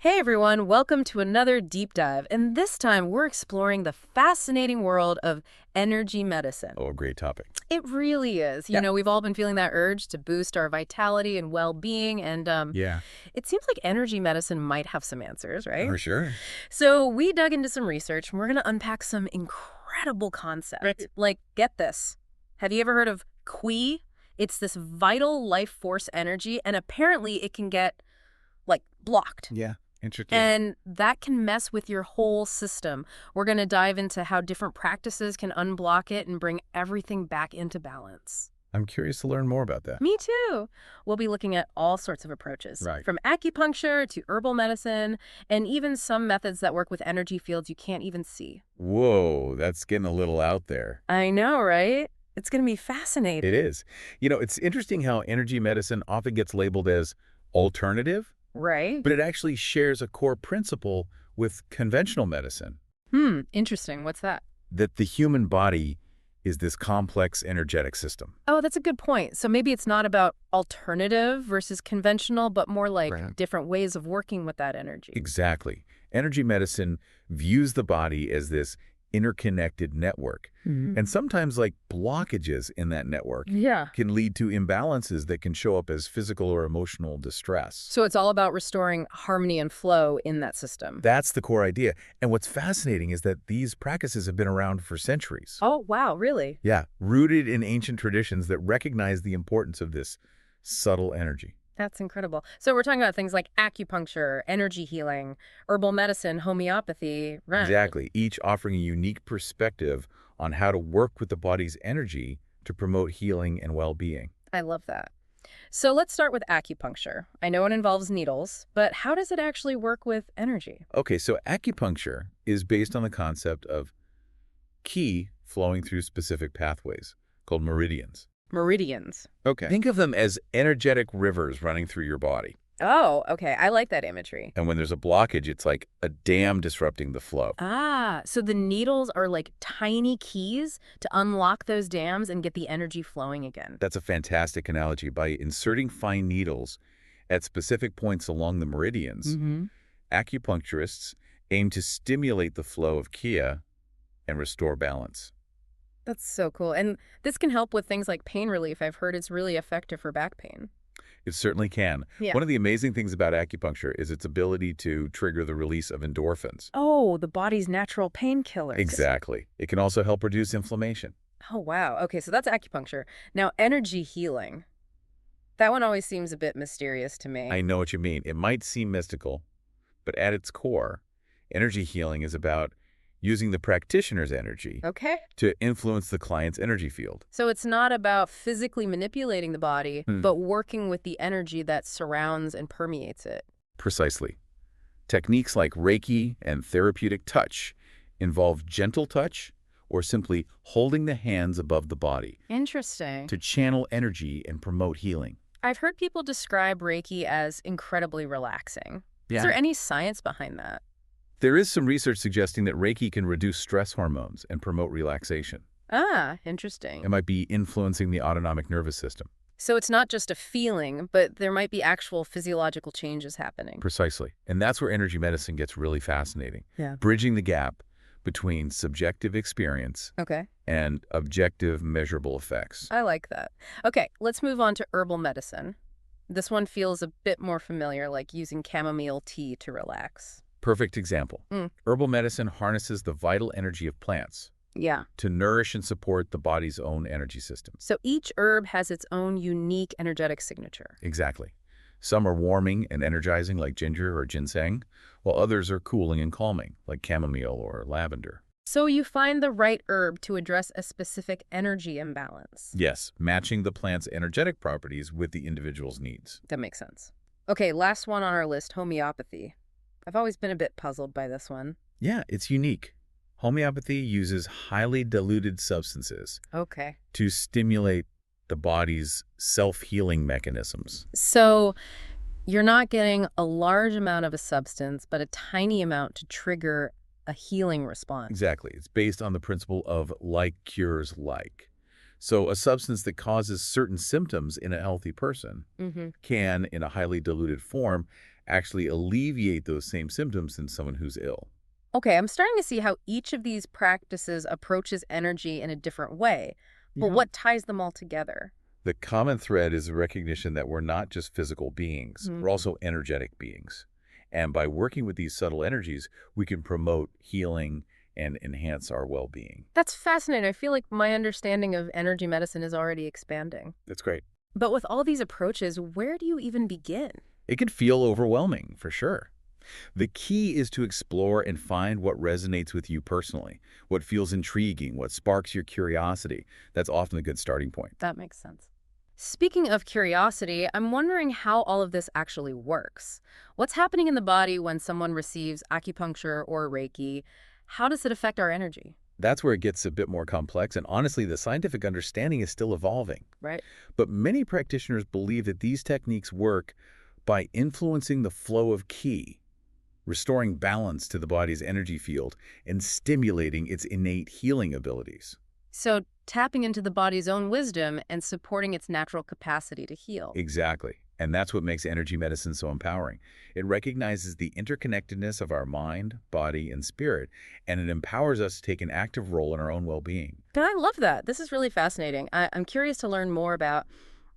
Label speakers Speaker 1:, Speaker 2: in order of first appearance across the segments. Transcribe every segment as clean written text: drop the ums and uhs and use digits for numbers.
Speaker 1: Hey everyone, welcome to another deep dive. And this time we're exploring the fascinating world of energy medicine.
Speaker 2: Oh, great topic.
Speaker 1: It really is.
Speaker 2: Yeah.
Speaker 1: We've all been feeling that urge to boost our vitality and well-being, and
Speaker 2: Yeah,
Speaker 1: it seems like energy medicine might have some answers, right?
Speaker 2: for sure.
Speaker 1: So we dug into some research and we're going to unpack some incredible concepts.
Speaker 2: Right.
Speaker 1: Like, get this. Have you ever heard of Qi? It's this vital life force energy, and apparently it can get, like, blocked.
Speaker 2: Yeah, interesting.
Speaker 1: And that can mess with your whole system. We're going to dive into how different practices can unblock it and bring everything back into balance.
Speaker 2: I'm curious to learn more about that.
Speaker 1: Me too. We'll be looking at all sorts of approaches,
Speaker 2: Right.
Speaker 1: from acupuncture to herbal medicine, and even some methods that work with energy fields you can't even see.
Speaker 2: Whoa, that's getting a little out there.
Speaker 1: I know, right? It's going to be fascinating.
Speaker 2: It is. It's interesting how energy medicine often gets labeled as alternative,
Speaker 1: Right?
Speaker 2: but it actually shares a core principle with conventional medicine,
Speaker 1: Interesting. What's that?
Speaker 2: that the human body is this complex energetic system.
Speaker 1: Oh, that's a good point. So maybe it's not about alternative versus conventional, but more like
Speaker 2: Right.
Speaker 1: different ways of working with that energy.
Speaker 2: Exactly. Energy medicine views the body as this interconnected network. And sometimes blockages in that network
Speaker 1: Yeah.
Speaker 2: can lead to imbalances that can show up as physical or emotional distress.
Speaker 1: So it's all about restoring harmony and flow in that system.
Speaker 2: That's the core idea. And what's fascinating is that these practices have been around for centuries.
Speaker 1: Oh, wow, really?
Speaker 2: Yeah, rooted in ancient traditions that recognize the importance of this subtle energy.
Speaker 1: That's incredible. So we're talking about things like acupuncture, energy healing, herbal medicine, homeopathy, right?
Speaker 2: Exactly, each offering a unique perspective on how to work with the body's energy to promote healing and well-being.
Speaker 1: I love that. So let's start with acupuncture. I know it involves needles, but how does it actually work with energy?
Speaker 2: Okay, so acupuncture is based on the concept of qi flowing through specific pathways called meridians.
Speaker 1: Meridians.
Speaker 2: Okay. Think of them as energetic rivers running through your body.
Speaker 1: Oh, okay. I like that imagery.
Speaker 2: And when there's a blockage, it's like a dam disrupting the flow.
Speaker 1: Ah, so the needles are like tiny keys to unlock those dams and get the energy flowing again.
Speaker 2: That's a fantastic analogy. By inserting fine needles at specific points along the meridians, acupuncturists aim to stimulate the flow of qi and restore balance.
Speaker 1: That's so cool. And this can help with things like pain relief. I've heard it's really effective for back pain.
Speaker 2: It certainly can.
Speaker 1: Yeah.
Speaker 2: One of the amazing things about acupuncture is its ability to trigger the release of endorphins.
Speaker 1: Oh, the body's natural painkillers.
Speaker 2: Exactly. It can also help reduce inflammation.
Speaker 1: Oh, wow. Okay, so that's acupuncture. Now, energy healing. That one always seems a bit mysterious to me.
Speaker 2: I know what you mean. It might seem mystical, but at its core, energy healing is about using the practitioner's energy
Speaker 1: Okay.
Speaker 2: to influence the client's energy field.
Speaker 1: So it's not about physically manipulating the body,
Speaker 2: Hmm.
Speaker 1: but working with the energy that surrounds and permeates it.
Speaker 2: Precisely. Techniques like Reiki and therapeutic touch involve gentle touch or simply holding the hands above the body
Speaker 1: Interesting.
Speaker 2: to channel energy and promote healing.
Speaker 1: I've heard people describe Reiki as incredibly relaxing. Is there any science behind that?
Speaker 2: There is some research suggesting that Reiki can reduce stress hormones and promote relaxation.
Speaker 1: Ah, interesting.
Speaker 2: It might be influencing the autonomic nervous system.
Speaker 1: So it's not just a feeling, but there might be actual physiological changes happening.
Speaker 2: Precisely. And that's where energy medicine gets really fascinating.
Speaker 1: Yeah.
Speaker 2: Bridging the gap between subjective experience
Speaker 1: Okay.
Speaker 2: and objective measurable effects.
Speaker 1: I like that. Okay, let's move on to herbal medicine. This one feels a bit more familiar, like using chamomile tea to relax.
Speaker 2: Perfect example.
Speaker 1: Mm.
Speaker 2: Herbal medicine harnesses the vital energy of plants
Speaker 1: Yeah.
Speaker 2: to nourish and support the body's own energy system.
Speaker 1: So each herb has its own unique energetic signature.
Speaker 2: Exactly. Some are warming and energizing like ginger or ginseng, while others are cooling and calming like chamomile or lavender.
Speaker 1: So you find the right herb to address a specific energy imbalance.
Speaker 2: Yes, matching the plant's energetic properties with the individual's needs.
Speaker 1: That makes sense. Okay, last one on our list, homeopathy. I've always been a bit puzzled by this one.
Speaker 2: Yeah, it's unique. Homeopathy uses highly diluted substances
Speaker 1: Okay.
Speaker 2: to stimulate the body's self-healing mechanisms.
Speaker 1: So you're not getting a large amount of a substance, but a tiny amount to trigger a healing response.
Speaker 2: Exactly. It's based on the principle of like cures like. So a substance that causes certain symptoms in a healthy person can, in a highly diluted form, actually alleviate those same symptoms in someone who's ill.
Speaker 1: Okay, I'm starting to see how each of these practices approaches energy in a different way. But
Speaker 2: Yeah.
Speaker 1: what ties them all together?
Speaker 2: The common thread is a recognition that we're not just physical beings,
Speaker 1: Hmm.
Speaker 2: we're also energetic beings. And by working with these subtle energies, we can promote healing and enhance our well-being.
Speaker 1: That's fascinating. I feel like my understanding of energy medicine is already expanding.
Speaker 2: That's great.
Speaker 1: But with all these approaches, where do you even begin?
Speaker 2: It can feel overwhelming, for sure. The key is to explore and find what resonates with you personally, what feels intriguing, what sparks your curiosity. That's often a good starting point.
Speaker 1: That makes sense. Speaking of curiosity, I'm wondering how all of this actually works. What's happening in the body when someone receives acupuncture or Reiki? How does it affect our energy?
Speaker 2: That's where it gets a bit more complex, and honestly, the scientific understanding is still evolving.
Speaker 1: Right?
Speaker 2: But many practitioners believe that these techniques work by influencing the flow of qi, restoring balance to the body's energy field, and stimulating its innate healing abilities.
Speaker 1: So, tapping into the body's own wisdom and supporting its natural capacity to heal.
Speaker 2: Exactly. And that's what makes energy medicine so empowering. It recognizes the interconnectedness of our mind, body, and spirit, and it empowers us to take an active role in our own well-being.
Speaker 1: And I love that. This is really fascinating. I'm curious to learn more about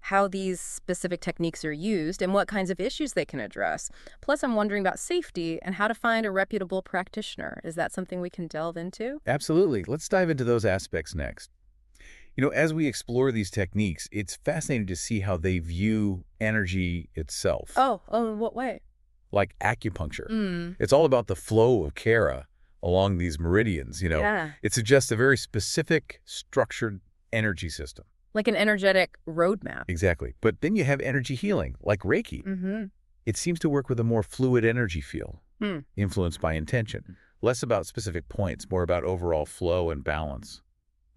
Speaker 1: how these specific techniques are used and what kinds of issues they can address. Plus, I'm wondering about safety and how to find a reputable practitioner. Is that something we can delve into?
Speaker 2: Absolutely. Let's dive into those aspects next. As we explore these techniques, it's fascinating to see how they view energy itself.
Speaker 1: Oh, in what way?
Speaker 2: Like acupuncture.
Speaker 1: Mm.
Speaker 2: It's all about the flow of Kara along these meridians.
Speaker 1: Yeah.
Speaker 2: It suggests a very specific, structured energy system.
Speaker 1: Like an energetic roadmap.
Speaker 2: Exactly. But then you have energy healing, like Reiki.
Speaker 1: Mm-hmm.
Speaker 2: It seems to work with a more fluid energy field,
Speaker 1: Hmm.
Speaker 2: influenced by intention. Less about specific points, more about overall flow and balance.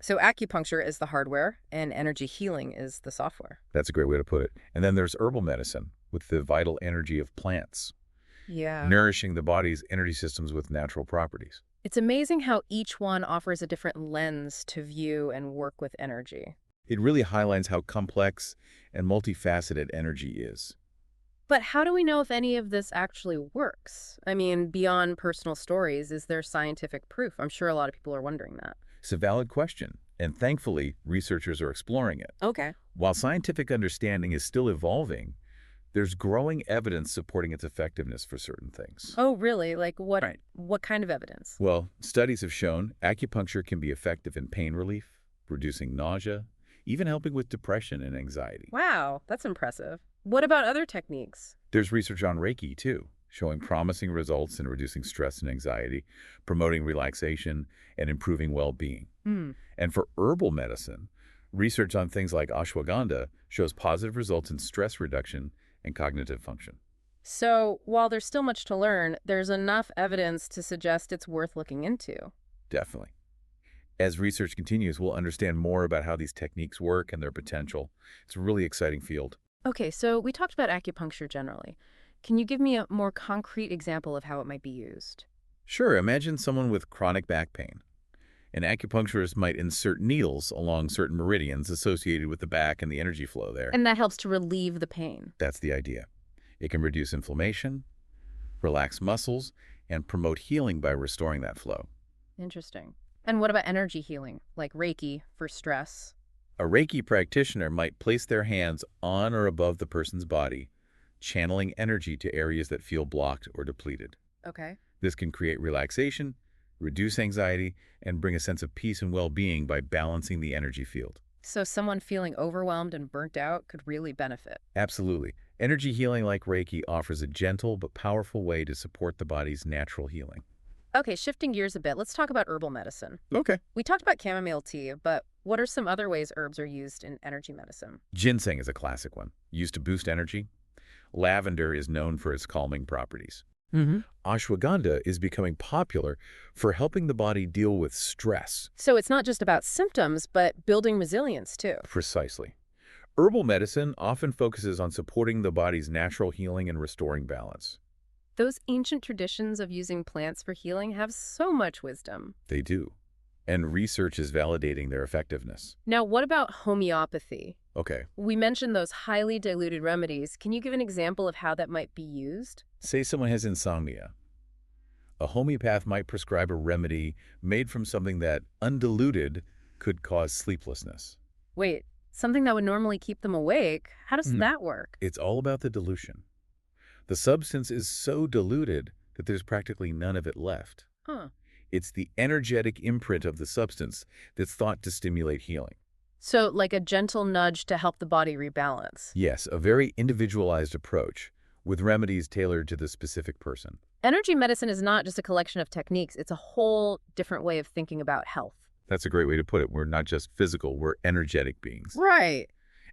Speaker 1: So acupuncture is the hardware and energy healing is the software.
Speaker 2: That's a great way to put it. And then there's herbal medicine with the vital energy of plants,
Speaker 1: Yeah.
Speaker 2: nourishing the body's energy systems with natural properties.
Speaker 1: It's amazing how each one offers a different lens to view and work with energy.
Speaker 2: It really highlights how complex and multifaceted energy is.
Speaker 1: But how do we know if any of this actually works? I mean, beyond personal stories, is there scientific proof? I'm sure a lot of people are wondering that.
Speaker 2: It's a valid question, and thankfully, researchers are exploring it.
Speaker 1: Okay.
Speaker 2: While scientific understanding is still evolving, there's growing evidence supporting its effectiveness for certain things.
Speaker 1: Oh, really? Like what?
Speaker 2: Right.
Speaker 1: What kind of evidence?
Speaker 2: Well, studies have shown acupuncture can be effective in pain relief, reducing nausea, even helping with depression and anxiety.
Speaker 1: Wow, that's impressive. What about other techniques?
Speaker 2: There's research on Reiki, too, showing promising results in reducing stress and anxiety, promoting relaxation, and improving well-being.
Speaker 1: Hmm.
Speaker 2: And for herbal medicine, research on things like ashwagandha shows positive results in stress reduction and cognitive function.
Speaker 1: So while there's still much to learn, there's enough evidence to suggest it's worth looking into.
Speaker 2: Definitely. As research continues, we'll understand more about how these techniques work and their potential. It's a really exciting field.
Speaker 1: Okay, so we talked about acupuncture generally. Can you give me a more concrete example of how it might be used?
Speaker 2: Sure, imagine someone with chronic back pain. An acupuncturist might insert needles along certain meridians associated with the back and the energy flow there.
Speaker 1: And that helps to relieve the pain.
Speaker 2: That's the idea. It can reduce inflammation, relax muscles, and promote healing by restoring that flow.
Speaker 1: Interesting. And what about energy healing, like Reiki for stress?
Speaker 2: A Reiki practitioner might place their hands on or above the person's body, channeling energy to areas that feel blocked or depleted.
Speaker 1: Okay.
Speaker 2: This can create relaxation, reduce anxiety, and bring a sense of peace and well-being by balancing the energy field.
Speaker 1: So someone feeling overwhelmed and burnt out could really benefit.
Speaker 2: Absolutely. Energy healing like Reiki offers a gentle but powerful way to support the body's natural healing.
Speaker 1: Okay, shifting gears a bit, let's talk about herbal medicine.
Speaker 2: Okay.
Speaker 1: We talked about chamomile tea, but what are some other ways herbs are used in energy medicine?
Speaker 2: Ginseng is a classic one, used to boost energy. Lavender is known for its calming properties.
Speaker 1: Mm-hmm.
Speaker 2: Ashwagandha is becoming popular for helping the body deal with stress.
Speaker 1: So it's not just about symptoms, but building resilience too.
Speaker 2: Precisely. Herbal medicine often focuses on supporting the body's natural healing and restoring balance.
Speaker 1: Those ancient traditions of using plants for healing have so much wisdom.
Speaker 2: They do. and research is validating their effectiveness.
Speaker 1: Now, what about homeopathy?
Speaker 2: Okay,
Speaker 1: We mentioned those highly diluted remedies. Can you give an example of how that might be used?
Speaker 2: say someone has insomnia. A homeopath might prescribe a remedy made from something that, undiluted, could cause sleeplessness.
Speaker 1: Wait, something that would normally keep them awake? How does
Speaker 2: Mhm.
Speaker 1: that work?
Speaker 2: It's all about the dilution. The substance is so diluted that there's practically none of it left.
Speaker 1: Huh.
Speaker 2: It's the energetic imprint of the substance that's thought to stimulate healing.
Speaker 1: So, like a gentle nudge to help the body rebalance.
Speaker 2: Yes, a very individualized approach, with remedies tailored to the specific person.
Speaker 1: Energy medicine is not just a collection of techniques, it's a whole different way of thinking about health.
Speaker 2: That's a great way to put it. We're not just physical, we're energetic beings.
Speaker 1: Right.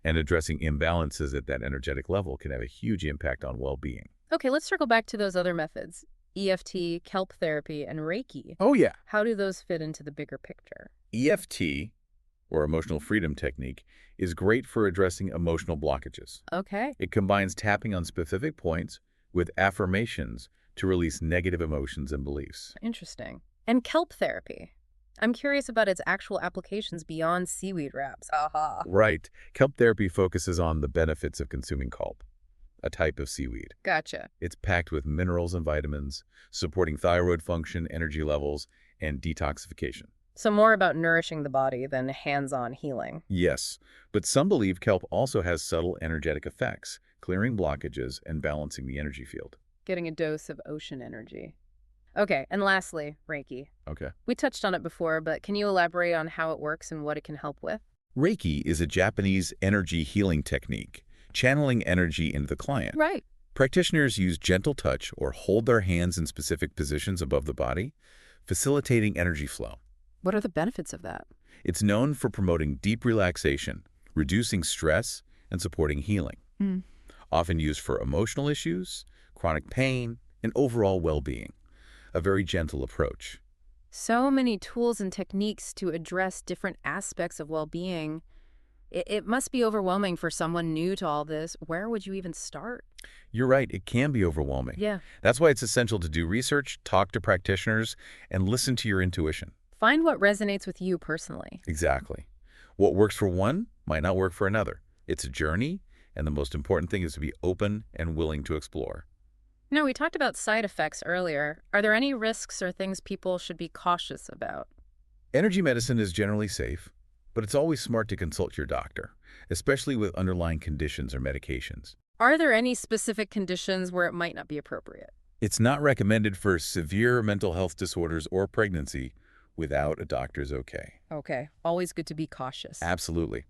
Speaker 2: And addressing imbalances at that energetic level can have a huge impact on well-being.
Speaker 1: Okay, let's circle back to those other methods. EFT, kelp therapy, and Reiki.
Speaker 2: Oh, yeah.
Speaker 1: How do those fit into the bigger picture?
Speaker 2: EFT, or emotional freedom technique, is great for addressing emotional blockages.
Speaker 1: Okay.
Speaker 2: It combines tapping on specific points with affirmations to release negative emotions and beliefs.
Speaker 1: Interesting. And kelp therapy. I'm curious about its actual applications beyond seaweed wraps. Aha.
Speaker 2: Right. Kelp therapy focuses on the benefits of consuming kelp, a type of seaweed.
Speaker 1: Gotcha.
Speaker 2: It's packed with minerals and vitamins, supporting thyroid function, energy levels, and detoxification.
Speaker 1: So more about nourishing the body than hands-on healing.
Speaker 2: Yes, but some believe kelp also has subtle energetic effects, clearing blockages and balancing the energy field.
Speaker 1: Getting a dose of ocean energy. Okay, and lastly, Reiki.
Speaker 2: Okay.
Speaker 1: We touched on it before, but can you elaborate on how it works and what it can help with?
Speaker 2: Reiki is a Japanese energy healing technique, channeling energy into the client.
Speaker 1: Right.
Speaker 2: Practitioners use gentle touch or hold their hands in specific positions above the body, facilitating energy flow.
Speaker 1: What are the benefits of that?
Speaker 2: It's known for promoting deep relaxation, reducing stress, and supporting healing.
Speaker 1: Mm.
Speaker 2: Often used for emotional issues, chronic pain, and overall well-being. A very gentle approach.
Speaker 1: So many tools and techniques to address different aspects of well-being. It must be overwhelming for someone new to all this. Where would you even start?
Speaker 2: You're right, it can be overwhelming.
Speaker 1: Yeah.
Speaker 2: That's why it's essential to do research, talk to practitioners, and listen to your intuition.
Speaker 1: Find what resonates with you personally.
Speaker 2: Exactly. What works for one might not work for another. It's a journey, and the most important thing is to be open and willing to explore.
Speaker 1: Now, we talked about side effects earlier. Are there any risks or things people should be cautious about?
Speaker 2: Energy medicine is generally safe, but it's always smart to consult your doctor, especially with underlying conditions or medications.
Speaker 1: Are there any specific conditions where it might not be appropriate?
Speaker 2: It's not recommended for severe mental health disorders or pregnancy without a doctor's okay.
Speaker 1: Okay, always good to be cautious.
Speaker 2: Absolutely.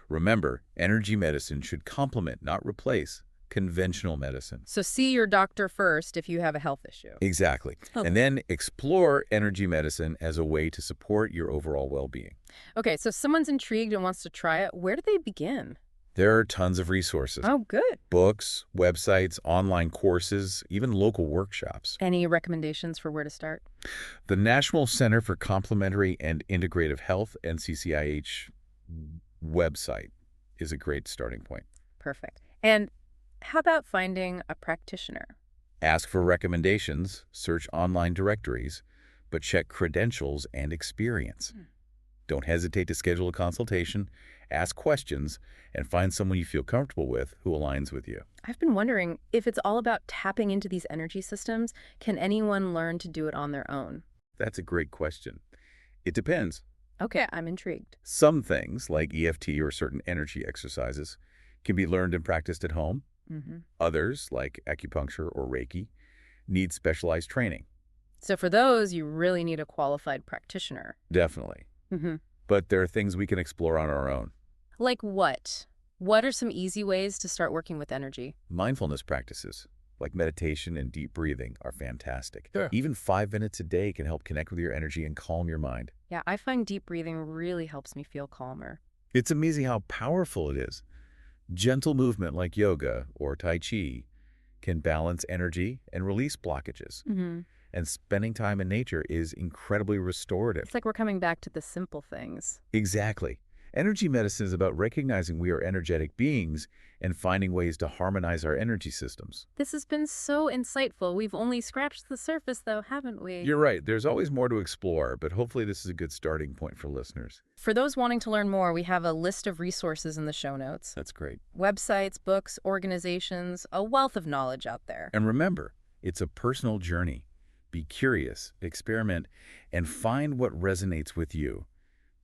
Speaker 2: Remember, energy medicine should complement, not replace, conventional medicine.
Speaker 1: So see your doctor first if you have a health issue.
Speaker 2: Exactly.
Speaker 1: Okay.
Speaker 2: And then explore energy medicine as a way to support your overall well-being.
Speaker 1: Okay, so if someone's intrigued and wants to try it, where do they begin?
Speaker 2: There are tons of resources.
Speaker 1: Oh, good.
Speaker 2: Books, websites, online courses, even local workshops.
Speaker 1: Any recommendations for where to start?
Speaker 2: The National Center for Complementary and Integrative Health, NCCIH website is a great starting point.
Speaker 1: Perfect. And how about finding a practitioner?
Speaker 2: Ask for recommendations, search online directories, but check credentials and experience. Don't hesitate to schedule a consultation, ask questions, and find someone you feel comfortable with who aligns with you.
Speaker 1: I've been wondering if it's all about tapping into these energy systems. Can anyone learn to do it on their own?
Speaker 2: That's a great question. It depends.
Speaker 1: Okay, I'm intrigued.
Speaker 2: Some things, like EFT or certain energy exercises, can be learned and practiced at home. Others, like acupuncture or Reiki, need specialized training.
Speaker 1: So for those, you really need a qualified practitioner.
Speaker 2: Definitely. But there are things we can explore on our own.
Speaker 1: Like what? What are some easy ways to start working with energy?
Speaker 2: Mindfulness practices, like meditation and deep breathing, are fantastic.
Speaker 1: Sure.
Speaker 2: Even 5 minutes a day can help connect with your energy and calm your mind.
Speaker 1: Yeah, I find deep breathing really helps me feel calmer.
Speaker 2: It's amazing how powerful it is. Gentle movement like yoga or Tai Chi can balance energy and release blockages. And spending time in nature is incredibly restorative.
Speaker 1: It's like we're coming back to the simple things.
Speaker 2: Exactly. Energy medicine is about recognizing we are energetic beings and finding ways to harmonize our energy systems.
Speaker 1: This has been so insightful. We've only scratched the surface, though, haven't we?
Speaker 2: You're right, there's always more to explore, but hopefully this is a good starting point for listeners.
Speaker 1: For those wanting to learn more, we have a list of resources in the show notes.
Speaker 2: That's great.
Speaker 1: Websites, books, organizations, a wealth of knowledge out there.
Speaker 2: And remember, it's a personal journey. Be curious, experiment, and find what resonates with you.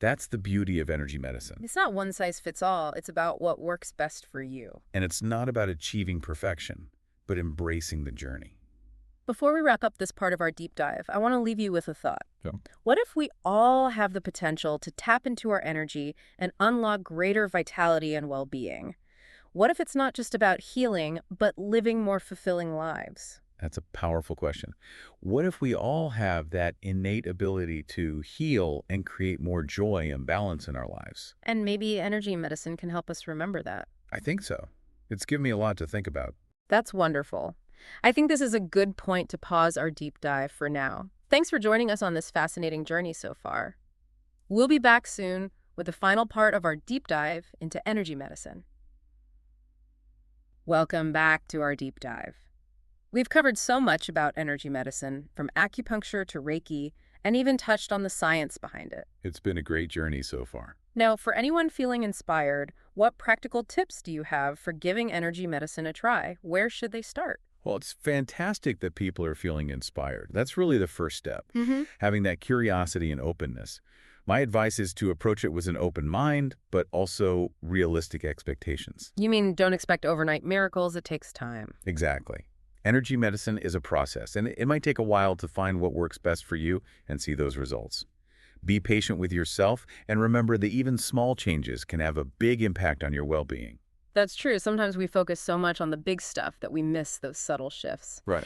Speaker 2: That's the beauty of energy medicine.
Speaker 1: It's not one size fits all. It's about what works best for you.
Speaker 2: And it's not about achieving perfection, but embracing the journey.
Speaker 1: Before we wrap up this part of our deep dive, I want to leave you with a thought.
Speaker 2: Yeah.
Speaker 1: What if we all have the potential to tap into our energy and unlock greater vitality and well-being? What if it's not just about healing, but living more fulfilling lives?
Speaker 2: That's a powerful question. What if we all have that innate ability to heal and create more joy and balance in our lives?
Speaker 1: And maybe energy medicine can help us remember that.
Speaker 2: I think so. It's given me a lot to think about.
Speaker 1: That's wonderful. I think this is a good point to pause our deep dive for now. Thanks for joining us on this fascinating journey so far. We'll be back soon with the final part of our deep dive into energy medicine. Welcome back to our deep dive. We've covered so much about energy medicine, from acupuncture to Reiki, and even touched on the science behind it.
Speaker 2: It's been a great journey so far.
Speaker 1: Now, for anyone feeling inspired, what practical tips do you have for giving energy medicine a try? Where should they start?
Speaker 2: Well, it's fantastic that people are feeling inspired. That's really the first step,
Speaker 1: Mm-hmm.
Speaker 2: having that curiosity and openness. My advice is to approach it with an open mind, but also realistic expectations.
Speaker 1: You mean don't expect overnight miracles, it takes time.
Speaker 2: Exactly. Energy medicine is a process, and it might take a while to find what works best for you and see those results. Be patient with yourself, and remember that even small changes can have a big impact on your well-being.
Speaker 1: That's true. Sometimes we focus so much on the big stuff that we miss those subtle shifts.
Speaker 2: Right.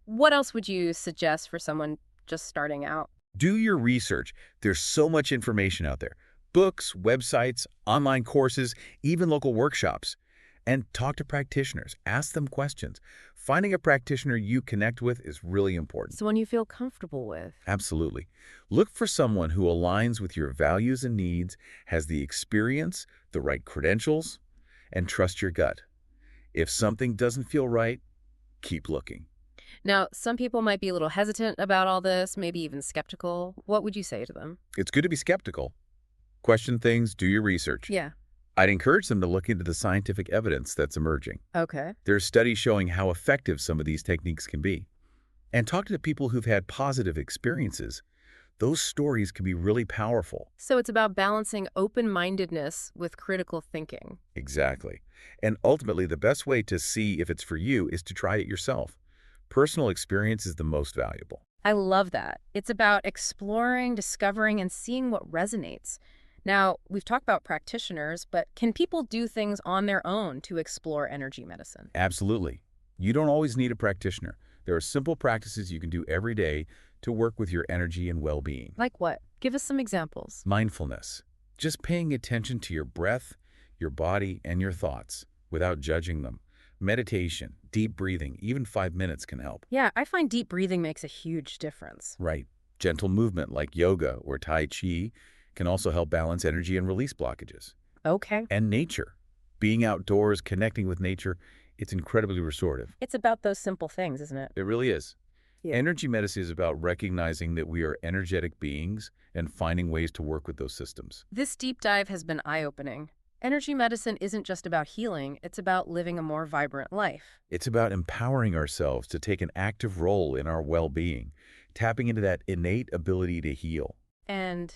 Speaker 1: What else would you suggest for someone just starting out?
Speaker 2: Do your research. There's so much information out there. Books, websites, online courses, even local workshops. And talk to practitioners. Ask them questions. Finding a practitioner you connect with is really important.
Speaker 1: Someone you feel comfortable with.
Speaker 2: Absolutely. Look for someone who aligns with your values and needs, has the experience, the right credentials, and trust your gut. If something doesn't feel right, keep looking.
Speaker 1: Now, some people might be a little hesitant about all this, maybe even skeptical. What would you say to them?
Speaker 2: It's good to be skeptical. Question things, do your research.
Speaker 1: Yeah.
Speaker 2: I'd encourage them to look into the scientific evidence that's emerging.
Speaker 1: Okay.
Speaker 2: There are studies showing how effective some of these techniques can be. And talk to people who've had positive experiences. Those stories can be really powerful.
Speaker 1: So it's about balancing open-mindedness with critical thinking.
Speaker 2: Exactly. And ultimately, the best way to see if it's for you is to try it yourself. Personal experience is the most valuable.
Speaker 1: I love that. It's about exploring, discovering, and seeing what resonates. Now, we've talked about practitioners, but can people do things on their own to explore energy medicine?
Speaker 2: Absolutely. You don't always need a practitioner. There are simple practices you can do every day to work with your energy and well-being.
Speaker 1: Like what? Give us some examples.
Speaker 2: Mindfulness. Just paying attention to your breath, your body, and your thoughts without judging them. Meditation, deep breathing, even 5 minutes can help.
Speaker 1: Yeah, I find deep breathing makes a huge difference.
Speaker 2: Right. Gentle movement like yoga or Tai Chi can also help balance energy and release blockages.
Speaker 1: Okay.
Speaker 2: And nature. Being outdoors, connecting with nature, it's incredibly restorative.
Speaker 1: It's about those simple things, isn't it?
Speaker 2: It really is.
Speaker 1: Yeah.
Speaker 2: Energy medicine is about recognizing that we are energetic beings and finding ways to work with those systems.
Speaker 1: This deep dive has been eye-opening. Energy medicine isn't just about healing, it's about living a more vibrant life.
Speaker 2: It's about empowering ourselves to take an active role in our well-being, tapping into that innate ability to heal.
Speaker 1: And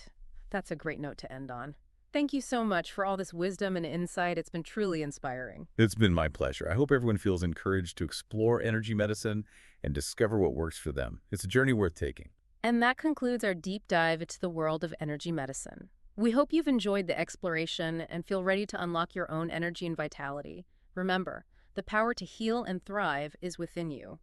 Speaker 1: that's a great note to end on. Thank you so much for all this wisdom and insight. It's been truly inspiring.
Speaker 2: It's been my pleasure. I hope everyone feels encouraged to explore energy medicine and discover what works for them. It's a journey worth taking.
Speaker 1: And that concludes our deep dive into the world of energy medicine. We hope you've enjoyed the exploration and feel ready to unlock your own energy and vitality. Remember, the power to heal and thrive is within you.